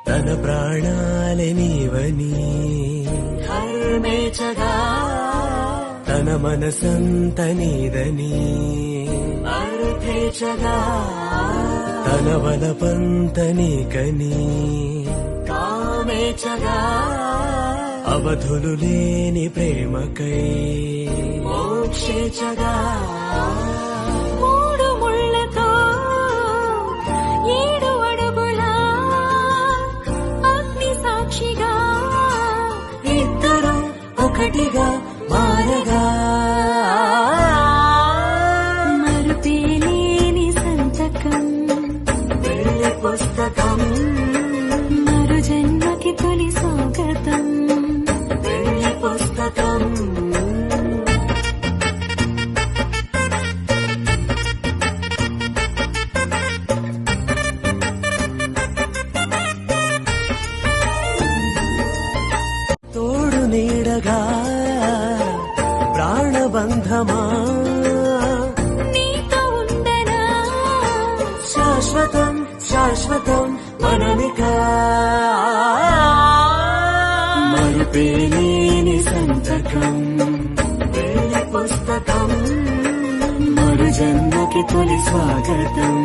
తన ప్రాణాలే నీవని హర్మేచగా తన మనసంత నీదని అర్థేచగా తన వలపంత నీకని కామేచగా అవధులు లేని ప్రేమకై మోక్షేచగా మూడు ముళ్ళతో 7 అడుగుల అగ్ని సాక్షిగా ఇద్దరు ఒకటిగా మారగా మరుపేలేని సంతకం పెళ్లి పుస్తకం మరు జన్మకి తొలి స్వాగతం పెళ్లి పుస్తకం తోడు నీడగా ప్రాణబంధమా నీతో ఉండనా శాశ్వతం శాశ్వతం మనమికా మరుపేలేని సంతకం పెళ్లి పుస్తకం మరు జన్మకి తొలి స్వాగతం